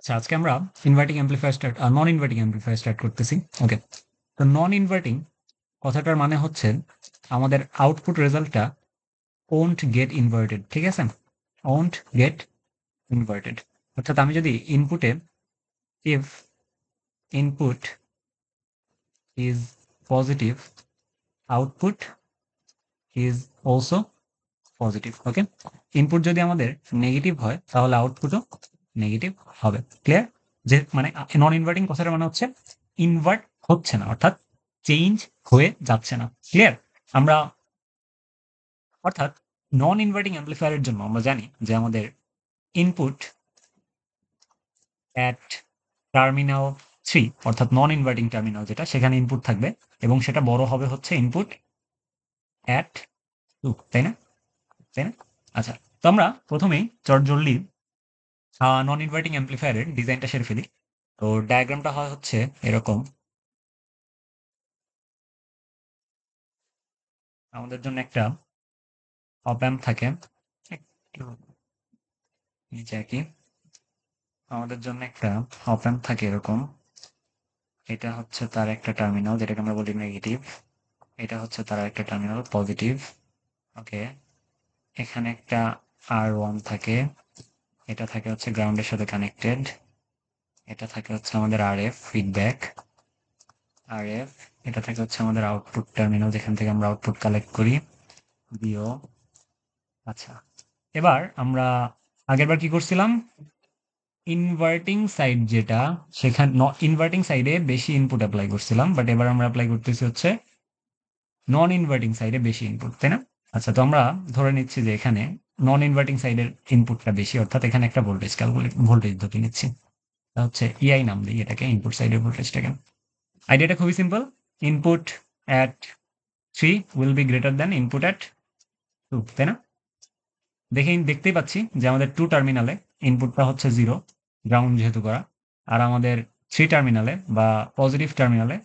আচ্ছা, আজকে আমরা নন ইনভার্টিং অ্যাম্প্লিফায়ার স্টার্ট করতেছি। ওকে, তো নন ইনভার্টিং কথাটার মানে হচ্ছে আমাদের আউটপুট রেজাল্টটা ওন্ট গেট ইনভার্টেড। ঠিক আছে, ওন্ট গেট ইনভার্টেড অর্থাৎ আমি যদি ইনপুটে if input is positive output is also positive. Okay, input যদি আমাদের নেগেটিভ হয় তাহলে আউটপুটও নেগেটিভ হবে। ক্লিয়ার? যে মানে নন ইনভার্টিং কথাটা মানে হচ্ছে ইনভার্ট হচ্ছে না, অর্থাৎ চেঞ্জ হয়ে যাচ্ছে না। ক্লিয়ার? আমরা অর্থাৎ নন ইনভার্টিং অ্যাম্প্লিফায়ারের জন্য আমরা জানি যে আমাদের ইনপুট অ্যাট টার্মিনাল 3 অর্থাৎ নন ইনভার্টিং টার্মিনাল যেটা, সেখানে ইনপুট থাকবে এবং সেটা বড় হবে হচ্ছে ইনপুট অ্যাট 2, তাই না? তাই না? আচ্ছা, তো আমরা প্রথমেই চটজলদি নন ইনভার্টিং অ্যাম্প্লিফায়ারের ডিজাইনটা সেরে ফেলি। তো ডায়াগ্রামটা হয় হচ্ছে এরকম। আমাদের জন্য একটা অপ অ্যাম্প থাকে, একটু নিচে আঁকি। আমাদের জন্য একটা অপ অ্যাম্প থাকে এরকম। এটা হচ্ছে তার একটা টার্মিনাল যেটাকে আমরা বলি নেগেটিভ, এটা হচ্ছে তার একটা টার্মিনাল পজিটিভ। ওকে, এখানে একটা R1 থাকে, এটা থাকে হচ্ছে গ্রাউন্ডের সাথে কানেক্টেড, এটা থাকে হচ্ছে আমাদের RF ফিডব্যাক, RF, এটা থাকে হচ্ছে আমাদের আউটপুট টার্মিনাল যেখান থেকে আমরা আউটপুট কালেক্ট করি, বিও। আচ্ছা, এবার আমরা আগেরবার কি করছিলাম? ইনভার্টিং সাইড যেটা, সেখানে ইনভার্টিং সাইডে বেশি ইনপুট অ্যাপ্লাই করছিলাম, বাট এবার আমরা অ্যাপ্লাই করতেছি হচ্ছে নন ইনভার্টিং সাইডে বেশি ইনপুট, তাই না? আচ্ছা, তো আমরা ধরে নিচ্ছি যে এখানে নন ইনভার্টিং সাইডের ইনপুটটা বেশি, অর্থাৎ এখানে একটা ভোল্টেজ ধরে নিচ্ছি। তা হচ্ছে ইআই নাম দিই এটাকে, ইনপুট সাইডের ভোল্টেজটাকে। আইডিয়াটা খুবই simple. Input at 3 will be greater than input at 2, তাই না? দেখতেই পাচ্ছি যে আমাদের 2 টার্মিনালে ইনপুটটা হচ্ছে 0, গ্রাউন্ড যেহেতু করা। আর আমাদের 3 টার্মিনালে বা পজিটিভ টার্মিনালে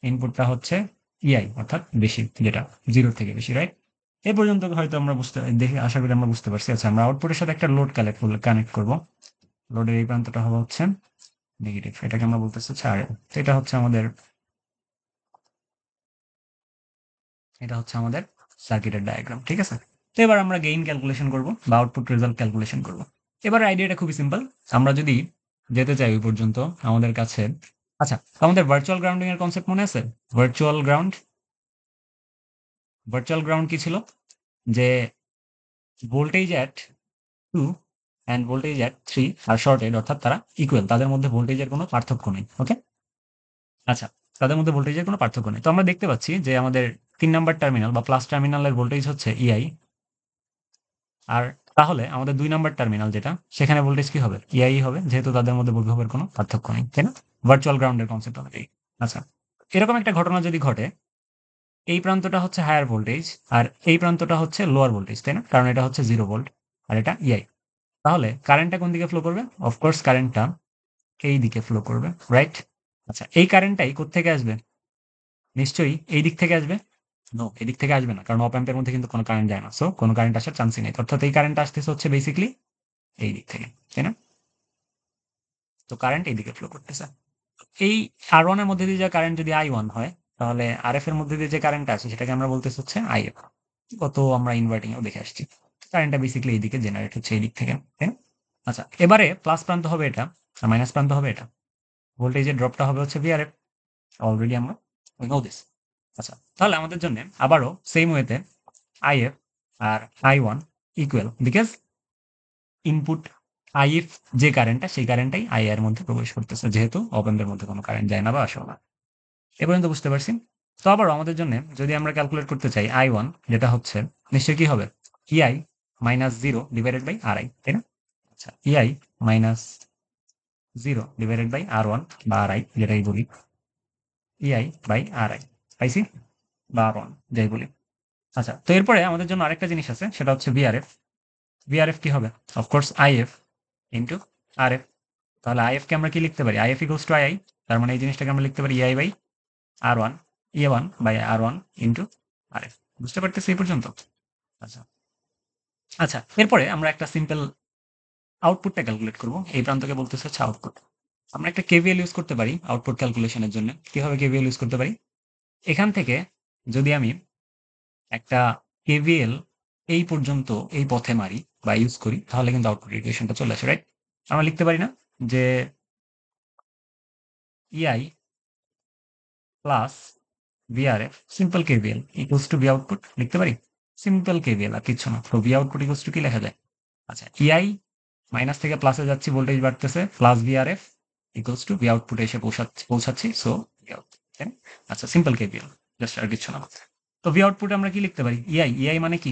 ইনপুটটা হচ্ছে ইআই, অর্থাৎ বেশি, যেটা 0 থেকে বেশি, রাইট? এ পর্যন্ত হয়তো আমরা দেখে আশা করি আমরা বুঝতে পারছি। আচ্ছা, আমরা আউটপুটের সাথে একটা লোড কানেক্ট করব। লোডের এই প্রান্তটা হবে হচ্ছে নেগেটিভ, এটাকে আমরা বলতেছি হচ্ছে আর। তো এটা হচ্ছে আমাদের সার্কিটের ডায়াগ্রাম। ঠিক আছে, তো এবার আমরা গেইন ক্যালকুলেশন করব বা আউটপুট রেজাল্ট ক্যালকুলেশন করব। এবার আইডিয়াটা খুবই সিম্পল। আমরা যদি যেতে চাই ওই পর্যন্ত আমাদের কাছে, আচ্ছা, আমাদের ভার্চুয়াল গ্রাউন্ডিং এর কনসেপ্ট মনে আছে? ভার্চুয়াল গ্রাউন্ড কি ছিল? যে voltage at 2 and voltage at 3 আর শর্টেড, অর্থাৎ তারা ইকুয়াল, তাদের মধ্যে ভোল্টেজের কোনো পার্থক্য নেই। ওকে, আচ্ছা, তাদের মধ্যে ভোল্টেজের কোনো পার্থক্য নেই। তো আমরা দেখতে পাচ্ছি যে আমাদের 3 নাম্বার টার্মিনাল বা প্লাস টার্মিনালের ভোল্টেজ হচ্ছে ইআই, আর তাহলে আমাদের 2 নাম্বার টার্মিনাল যেটা, সেখানে ভোল্টেজ কি হবে? ইআই হবে, যেহেতু তাদের মধ্যে বিভবের কোনো পার্থক্য নেই, তাই না? ভার্চুয়াল গ্রাউন্ডের কনসেপ্ট অনুযায়ী। আচ্ছা, এরকম একটা ঘটনা যদি ঘটে, এই প্রান্তটা হচ্ছে হায়ার ভোল্টেজ আর এই প্রান্তটা হচ্ছে লোয়ার ভোল্টেজ, তাই না? কারণ এটা হচ্ছে 0 ভোল্ট আর এটা ইআই। তাহলে কারেন্টটা কোন দিকে ফ্লো করবে? অফকোর্স কারেন্টটা এই দিকে ফ্লো করবে, রাইট? আচ্ছা, এই কারেন্টটাই কোত্থেকে আসবে? নিশ্চয়ই এই দিক থেকে আসবে। নো, এদিক থেকে আসবে না, কারণ অপ অ্যাম্পের মধ্যে কিন্তু কোনো কারেন্ট যায় না, সো কোনো কারেন্ট আসার চান্সই নেই। অর্থাৎ এই কারেন্ট আসতেছে হচ্ছে বেসিক্যালি এই দিক থেকে, তাই না? তো কারেন্ট এই দিকে ফ্লো করতেছে। এই R1 এর মধ্যে দিয়ে যে কারেন্ট যদি I1 হয়, তাহলে RF এর মধ্যে দিয়ে যে কারেন্ট আছে সেটাকে আমরা বলতেছি হচ্ছে IF। কত আমরা ইনভার্টিং এও দেখে আসছি। কারেন্টটা বেসিক্যালি এইদিকে জেনারেট হচ্ছে এই দিক থেকে, তাই না? আচ্ছা, এবারে প্লাস প্রান্ত হবে এটা আর মাইনাস প্রান্ত হবে এটা। ভোল্টেজের ড্রপটা হবে হচ্ছে VRF। অলরেডি আমরা উই নো দিস। আচ্ছা, তাহলে আমাদের জন্য আবারও সেম ওয়েতে IF আর I1 equal, because input IF যে কারেন্টটা, সেই কারেন্টটাই আই এর মধ্যে প্রবেশ করতেছে, যেহেতু অপ অ্যাম্পের মধ্যে কোনো কারেন্ট যায় না বা আসেও না। এ পর্যন্ত বুঝতে পারছি? তো আবারও আমাদের জন্য যদি আমরা ক্যালকুলেট করতে চাই I1, যেটা হচ্ছে নিশ্চয়ই কি হবে? ইআই মাইনাস 0 ডিভাইডেড বাই RI, তাই না? আচ্ছা, ইআই মাইনাস 0 ডিভাইডেড বাই R1 বা RI যেটাই বলি, ইআই বাই RI, পাইছি? বা R1 যাই বলি। আচ্ছা, তো এরপরে আমাদের জন্য আরেকটা জিনিস আছে, সেটা হচ্ছে VRF। VRF কি হবে? Of course IF into RF। তাহলে IF কে আমরা কি লিখতে পারি? IF equals to II। তার মানে এই জিনিসটাকে আমরা লিখতে পারি EI by R1, E1 by R1 into RF। বুঝতে পারতেছি এই পর্যন্ত? আচ্ছা, আচ্ছা, এরপরে আমরা একটা সিম্পল আউটপুটটা ক্যালকুলেট করব। এই প্রান্তকে বলতেছে হচ্ছে আউটপুট। আমরা একটা কেভিএল ইউজ করতে পারি আউটপুট ক্যালকুলেশনের জন্য। কিভাবে কেভিএল ইউজ করতে পারি? এখান থেকে যদি আমি একটা কেভিএল এই পর্যন্ত এই পথে মারি বা ইউজ করি, তাহলে কিন্তু আউটপুট ইকুয়েশনটা চলে আসে, রাইট? আমরা লিখতে পারি না যে EI plus VRF simple KVL equals to V output লিখতে পারি? সিম্পল কেভিএল আর কিছু না। তো ভি আউটপুট ইকুয়ালস টু কি লেখা যায়? আচ্ছা, ইআই মাইনাস থেকে প্লাসে যাচ্ছি, ভোল্টেজ বাড়তেছে, plus VRF equals to V আউটপুটে এসে পৌঁছাচ্ছি, সো ভি আউটপুট। আচ্ছা, সিম্পল কেভিএল, জাস্ট আর কিছু না। তো ভি আউটপুটে আমরা কি লিখতে পারি? ইআই, ইআই মানে কি?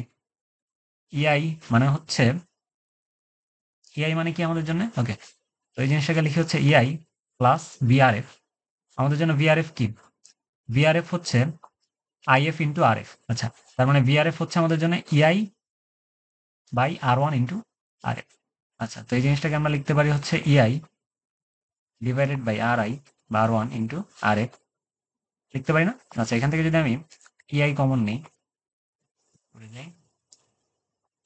ইআই মানে হচ্ছে, ইআই মানে কি আমাদের জন্য? ওকে, তো এই জিনিসটাকে লিখে হচ্ছে ইআই প্লাস ভিআরএফ। আমাদের জন্য ভিআরএফ কি? ভিআরএফ হচ্ছে আইএফ ইন্টু আরএফ। আচ্ছা, তার মানে ভিআরএফ হচ্ছে আমাদের জন্য EI by R one into RF. আচ্ছা, তো এই জিনিসটাকে আমরা লিখতে পারি হচ্ছে EI divided by R I বা R one into R F লিখতে পারি না? আচ্ছা, এখান থেকে যদি আমি ইআই কমন নিই,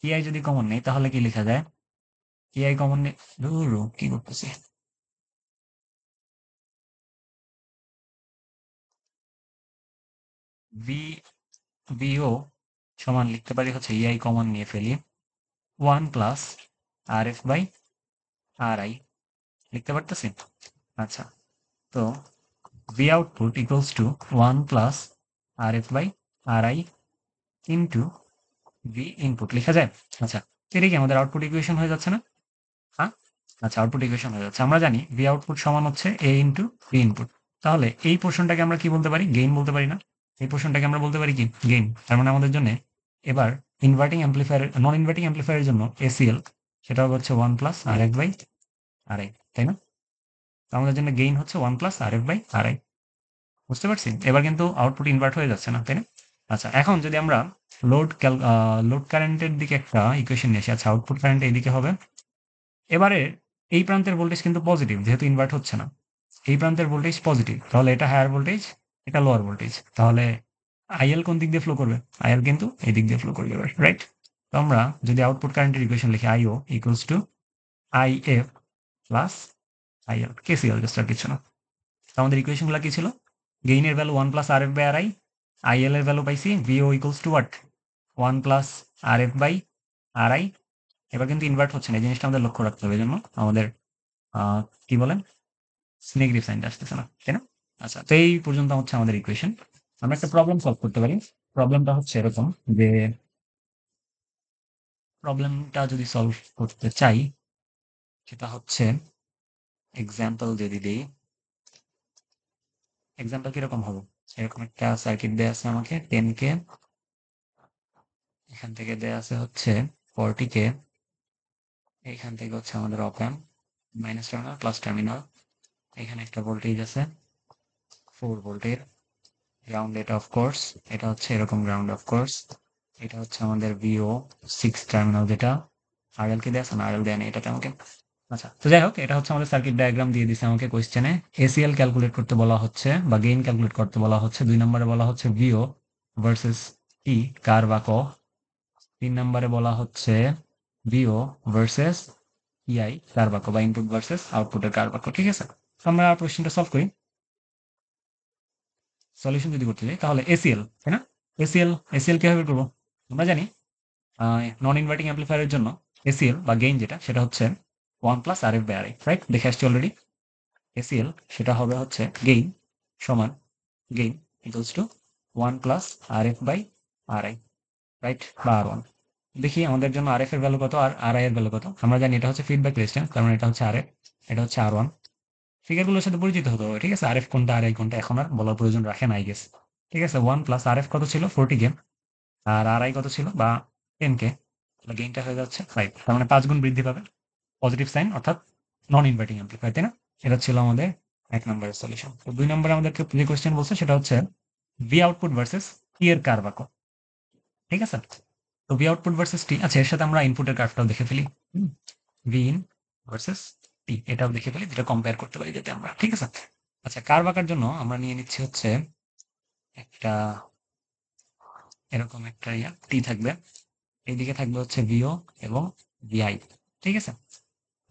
ইআই যদি কমন নেই তাহলে কি লেখা যায়? ইআই কমন নেই, কি করতেছি, ভি ভিও সমান লিখতে পারি হচ্ছে ইআই কমন নিয়ে ফেলি 1 plus R F by R I লিখতে পারতেছি। আচ্ছা, তো V output equals to 1 plus R F by R I into V input লেখা যায়। আচ্ছা, এটা কি আমাদের আউটপুট ইকুয়েশন হয়ে যাচ্ছে না? হ্যাঁ, আচ্ছা, আউটপুট ইকুয়েশন হয়ে যাচ্ছে। আমরা জানি ভি আউটপুট সমান হচ্ছে এ ইন্টু ভি ইনপুট। তাহলে এই পোর্শনটাকে আমরা কি বলতে পারি? গেইন বলতে পারি না? এই পোর্শনটাকে আমরা বলতে পারি কি? গেইন। তার মানে আমাদের জন্য এবার ইনভার্টিং অ্যাম্পলিফায়ার, নন ইনভার্টিং অ্যাম্পলিফায়ারের জন্য এসিএল সেটা হচ্ছে 1 plus R F by R I, তাই না? তো আমাদের জন্য গেইন হচ্ছে 1 plus R F by R I. বুঝতে পারছি? এবার কিন্তু আউটপুট ইনভার্ট হয়ে যাচ্ছে না, তাই না? আচ্ছা, এখন যদি আমরা লোড কারেন্টের দিকে একটা ইকুয়েশন নিয়ে আসি। আচ্ছা, আউটপুট কারেন্ট এইদিকে হবে। এবারে এই প্রান্তের ভোল্টেজ কিন্তু পজিটিভ, যেহেতু ইনভার্ট হচ্ছে না। এই প্রান্তের ভোল্টেজ পজিটিভ, তাহলে এটা হায়ার ভোল্টেজ, এটা লোয়ার ভোল্টেজ। তাহলে আইএল কোন দিক দিয়ে ফ্লো করবে? আইএল কিন্তু এই দিক দিয়ে ফ্লো করবে, রাইট? তো আমরা যদি আউটপুট কারেন্টের ইকুয়েশন লিখি, IO equals to IF plus IL, KCL, just আর কিছু না। তো আমাদের ইকুয়েশনগুলো কি ছিল? গেইনের value 1 plus R F by R I, IL এর ভ্যালু পাইছি VO equals to what? 1 plus R F by R I. এবার কিন্তু ইনভার্ট হচ্ছে না, এই জিনিসটা আমাদের লক্ষ্য রাখতে হবে। এই জন্য আমাদের কি বলেন, নেগেটিভ সাইনটা আসতেছে না, তাই না? আচ্ছা, তো এই পর্যন্ত হচ্ছে আমাদের ইকুয়েশন। আমরা একটা প্রবলেম সলভ করতে পারি। প্রবলেমটা হচ্ছে এরকম যে, প্রবলেমটা যদি সলভ করতে চাই, সেটা হচ্ছে এক্সাম্পল যদি দিই, এক্সাম্পল কিরকম হবে? এরকম একটা সার্কিট দেয়া আছে আমাকে 10K, এখান থেকে দেয়া আছে হচ্ছে 40K, এইখান থেকে হচ্ছে আমাদের অপ amp, minus terminal plus terminal, এখানে একটা ভোল্টেজ আছে 4 ভোল্টের, গ্রাউন্ড এটা অফ কোর্স, এটা হচ্ছে এরকম গ্রাউন্ড অফ কোর্স, এটা হচ্ছে আমাদের ভিও 6 টার্মিনাল, যেটা আরএল কে দেয়া আছে না, আরএল দেয়া নেই এটাতে আমাকে। আচ্ছা, তো যাই হোক, এটা হচ্ছে আমাদের সার্কিট ডায়াগ্রাম দিয়ে দিছে আমাকে কোয়েশ্চেনে। এসিএল ক্যালকুলেট করতে বলা হচ্ছে বা গেইন ক্যালকুলেট করতে বলা হচ্ছে। 2 নম্বরে বলা হচ্ছে ভিও ভার্সেস টি, কার বা ক। 3 নম্বরে বলা হচ্ছে ভিও ভার্সেস ইআই, কার বাক্য বা ইনপুট ভার্সেস আউটপুটের কার বাক্য। ঠিক আছে, তো আমরা প্রশ্নটা সলভ করি। সলিউশন যদি করতে যাই তাহলে এসিএল, তাই না? এসিএল, এসিএল কিভাবে করবো? আমরা জানি নন ইনভার্টিং অ্যাম্পলিফায়ারের জন্য এসিএল বা গেইন যেটা, সেটা হচ্ছে 1 plus R F by R I, right? দেখে আসছি অলরেডি। এসিএল সেটা হবে হচ্ছে গেইন সমান gain equals to 1 plus R F by R I, right? বা আর ওয়ান। দেখি আমাদের জন্য আর এফ এর ভ্যালু কত আর আর আই এর ভ্যালু কত। আমরা জানি এটা হচ্ছে ফিডব্যাক রেজিস্ট্যান্স, তার মানে এটা হচ্ছে আর এফ, এটা হচ্ছে আর ওয়ান। ফিগারগুলোর সাথে পরিচিত হতে হবে, ঠিক আছে? আর এফ কোনটা আর আই কোনটা এখন আর বলার প্রয়োজন রাখে না, আই গেস। ঠিক আছে, 1 প্লাস আর এফ কত ছিল? 40K, আর আর আই কত ছিল বা 10K, গেইনটা হয়ে যাচ্ছে 5, তার মানে 5 গুণ বৃদ্ধি পাবে। পজিটিভ সাইন, অর্থাৎ নন ইনভার্টিং অ্যাম্পলিফায়ার, তাই না? এটা ছিল আমাদের 1 নম্বরের সলিউশন। তো 2 নম্বরে আমাদেরকে যে কোয়েশ্চেন বলছে সেটা হচ্ছে ভি আউটপুট ভার্সেস টি এর কার বাক্য। ঠিক আছে, তো ভি আউটপুট ভার্সেস টি, আচ্ছা, এর সাথে আমরা ইনপুটের কার্ভটাও দেখে ফেলি। ভি ইন ভার্সেস টি, এটাও দেখে ফেলি, যেটা কম্পেয়ার করতে পারি যাতে আমরা। ঠিক আছে, আচ্ছা, কার বাঁকার জন্য আমরা নিয়ে নিচ্ছি হচ্ছে একটা এরকম একটা টি থাকবে, এইদিকে থাকবে হচ্ছে ভিও এবং ভিআই। ঠিক আছে,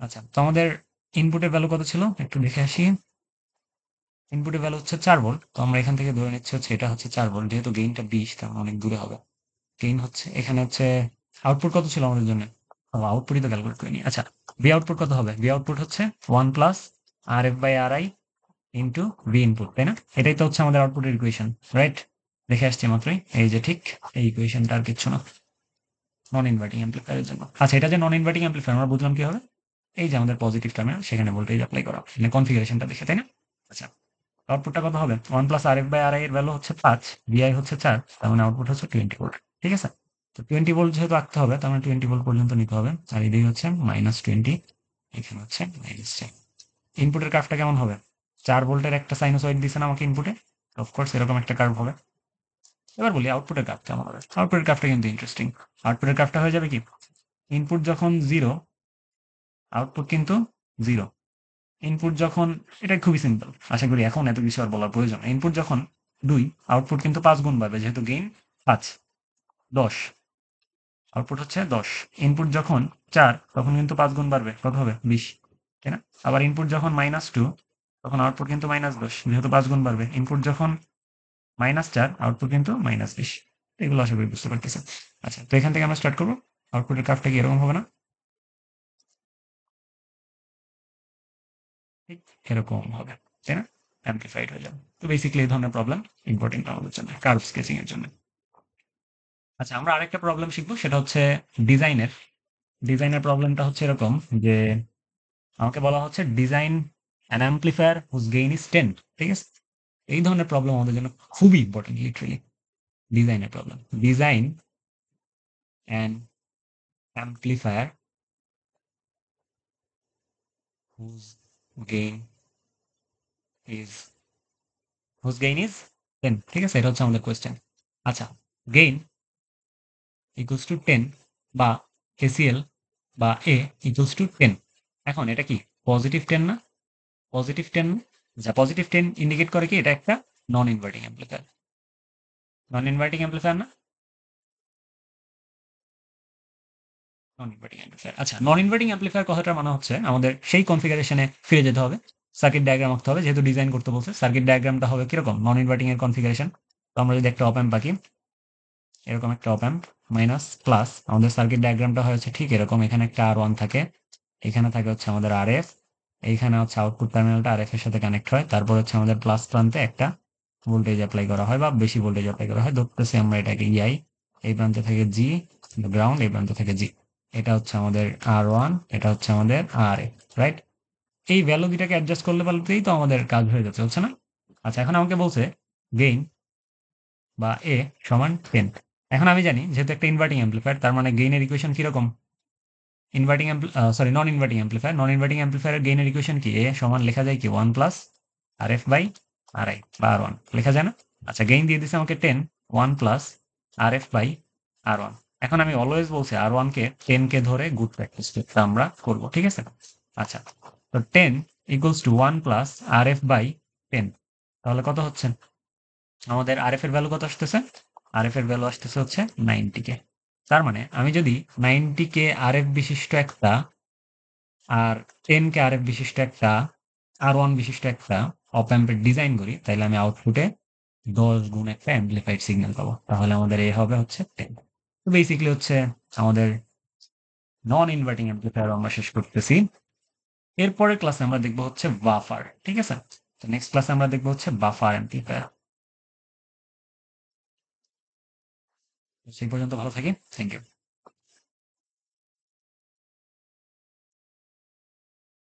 আচ্ছা, তো আমাদের ইনপুটের ভ্যালু কত ছিল একটু দেখে আসি। ইনপুটের ভ্যালু হচ্ছে 4 ভোল্ট। তো আমরা এখান থেকে ধরে নিচ্ছি হচ্ছে এটা হচ্ছে 4 ভোল্ট, যেহেতু গেইনটা 20 তার মানে অনেক দূরে হবে। গেইন হচ্ছে এখানে হচ্ছে আউটপুট কত ছিল আমাদের জন্য? আউটপুটই তো ক্যালকুলেট করিনি। আচ্ছা, বি আউটপুট কত হবে? বি আউটপুট হচ্ছে 1 plus R F by R I into V input, তাই না? এটাই তো হচ্ছে আমাদের আউটপুটের ইকুয়েশন, রাইট? দেখে আসছি মাত্রই, এই যে ঠিক এই ইকুয়েশনটা, আর কিচ্ছু না, নন ইনভার্টিং অ্যাম্প্লিফায়ারের জন্য। আচ্ছা, এটা যে নন ইনভার্টিং অ্যাম্প্লিফায়ার আমরা বুঝলাম কি হবে? এই যে আমাদের পজিটিভ টার্মিনাল, সেখানে ভোল্টেজ অ্যাপ্লাই করা, মানে কনফিগারেশনটা দেখে, তাই না? আচ্ছা, আউটপুটটা কত হবে? 1 plus R F by R I এর ভ্যালু হচ্ছে 5, বিআই হচ্ছে 4, তার মানে আউটপুট হচ্ছে 20 ভোল্ট। ঠিক আছে? তো 20 ভোল্ট যেহেতু রাখতে হবে, তার মানে 20 ভোল্ট পর্যন্ত নিতে হবে। আর এদিকে হচ্ছে -20, এখানে হচ্ছে -10। ইনপুটের কার্ভটা কেমন হবে? 4 ভোল্টের একটা সাইনোসয়েড দিছে না আমাকে ইনপুটে, অফকোর্স এরকম একটা কার্ভ হবে। এবার বলি আউটপুটের কার্ভ কেমন হবে। আউটপুটের কার্ভটা কিন্তু ইন্টারেস্টিং। আউটপুটের কার্ভটা হয়ে যাবে কি, ইনপুট যখন 0, আউটপুট কিন্তু 0। ইনপুট যখন, এটা খুবই সিম্পল, আশা করি এখন এত কিছু আর বলার প্রয়োজন নেই। ইনপুট যখন 2, আউটপুট কিন্তু 5 গুণ বাড়বে, যেহেতু গেইন 5, 10, আউটপুট হচ্ছে 10। ইনপুট যখন 4, তখন কিন্তু 5 গুণ বাড়বে, কত হবে? 20, তাই না? আবার ইনপুট যখন -2, তখন আউটপুট কিন্তু -10, যেহেতু 5 গুণ বাড়বে। ইনপুট যখন -4, আউটপুট কিন্তু -20। এগুলো আশা করি বুঝতে পারতেছেন। আচ্ছা, তো এখান থেকে আমরা স্টার্ট করবো। আউটপুটের কার্ভটা কি এরকম হবে না? ঠিক এরকম হবে, তাই না? অ্যাম্প্লিফাইড হয়ে যাবে। তো বেসিক্যালি এই ধরনের প্রবলেম ইম্পর্টেন্ট আমাদের জন্য, কার্ভ স্কেচিং এর জন্য। আচ্ছা, আমরা আরেকটা প্রবলেম শিখবো, সেটা হচ্ছে ডিজাইনের। ডিজাইনের প্রবলেমটা হচ্ছে এরকম যে আমাকে বলা হচ্ছে design an amplifier whose gain is 10। ঠিক আছে? এই ধরনের প্রবলেম আমাদের জন্য খুবই ইম্পর্টেন্ট, লিটারেলি। ডিজাইনের problem, design an amplifier whose gain is whose gain is 10। ঠিক আছে, এটা হচ্ছে আমাদের কোয়েশ্চেন। আচ্ছা, গেইন ইকুয়ালস টু 10 বা এসিএল বা এ ইকুয়ালস টু 10। এখন এটা কি পজিটিভ 10 না? পজিটিভ 10 না? যা পজিটিভ 10 ইন্ডিকেট করে কি এটা একটা নন inverting amplifier. Non inverting amplifier না? নন ইনভার্টিং অ্যাম্প্লিফায়ার। আচ্ছা, নন ইনভার্টিং অ্যাম্প্লিফায়ার কথাটা মানে হচ্ছে আমাদের সেই কনফিগারেশনে ফিরে যেতে হবে, সার্কিট ডায়াগ্রাম আঁকতে হবে, যেহেতু ডিজাইন করতে বলছে। সার্কিট ডায়াগ্রামটা হবে কিরকম? নন ইনভার্টিং এর কনফিগারেশন। তো আমরা যদি একটা অপ অ্যাম্প আঁকি, এরকম একটা অপ অ্যাম্প মাইনাস প্লাস, আমাদের সার্কিট ডায়াগ্রামটা হয়েছে ঠিক এরকম। এখানে একটা R1 থাকে, এখানে থাকে হচ্ছে আমাদের RF, এইখানে হচ্ছে আউটপুট টার্মিনালটা RF এর সাথে কানেক্ট হয়। তারপর হচ্ছে আমাদের প্লাস প্রান্তে একটা ভোল্টেজ অ্যাপ্লাই করা হয় বা বেশি ভোল্টেজ অ্যাপ্লাই করা হয়, ধরতেছি আমরা এটাকে EI। এই প্রান্তে থাকে G গ্রাউন্ড, এই প্রান্তে থাকে G। এটা হচ্ছে আমাদের R1, এটা হচ্ছে আমাদের RF, রাইট? এই ভ্যালু দুটাকে অ্যাডজাস্ট করলে পারলেই তো আমাদের কাজ হয়ে যাচ্ছে, হচ্ছে না? আচ্ছা, এখন আমাকে বলছে গেইন বা এ সমান 10। এখন আমি জানি যেহেতু একটা ইনভার্টিং অ্যাম্প্লিফায়ার, তার মানে গেইনের ইকুয়েশন কিরকম? Inverting sorry, non inverting amplifier. Non inverting অ্যাম্প্লিফায়ারের গেইনের ইকুয়েশন কি? এ সমান লেখা যায় কি 1 plus R F by R I বা আর ওয়ান, লেখা যায় না? আচ্ছা, গেইন দিয়ে দিছে আমাকে 10, 1 plus R F by R one. এখন আমি অলওয়েজ বলছি আর ওয়ান কে 10 কে ধরে গুড প্র্যাকটিস আমরা করবো, ঠিক আছে? আচ্ছা, তো 10 equals to 1 plus R F by 10, তাহলে কত হচ্ছে? আমাদের আরএফ এর ভ্যালু কত আসতেছে? আরএফ এর ভ্যালু আসতেছে হচ্ছে 90 কে। তার মানে আমি যদি 90 কে আরএফ বিশিষ্ট একটা আর 10 কে আরএফ বিশিষ্ট একটা আর ওয়ান বিশিষ্ট একটা অপ অ্যাম্পের ডিজাইন করি, তাহলে আমি আউটপুটে 10 গুণ একটা অ্যাম্প্লিফাইড সিগন্যাল পাবো। তাহলে আমাদের এ হবে হচ্ছে 10। তো বেসিক্যালি হচ্ছে আমাদের নন ইনভার্টিং অ্যাম্প্লিফায়ার আমরা শেষ করতেছি। এরপরের ক্লাসে আমরা দেখবো হচ্ছে বাফার, ঠিক আছে? তো নেক্সট ক্লাসে আমরা দেখবো হচ্ছে বাফার অ্যাম্প্লিফায়ার। সেই পর্যন্ত ভালো থাকি। Thank you.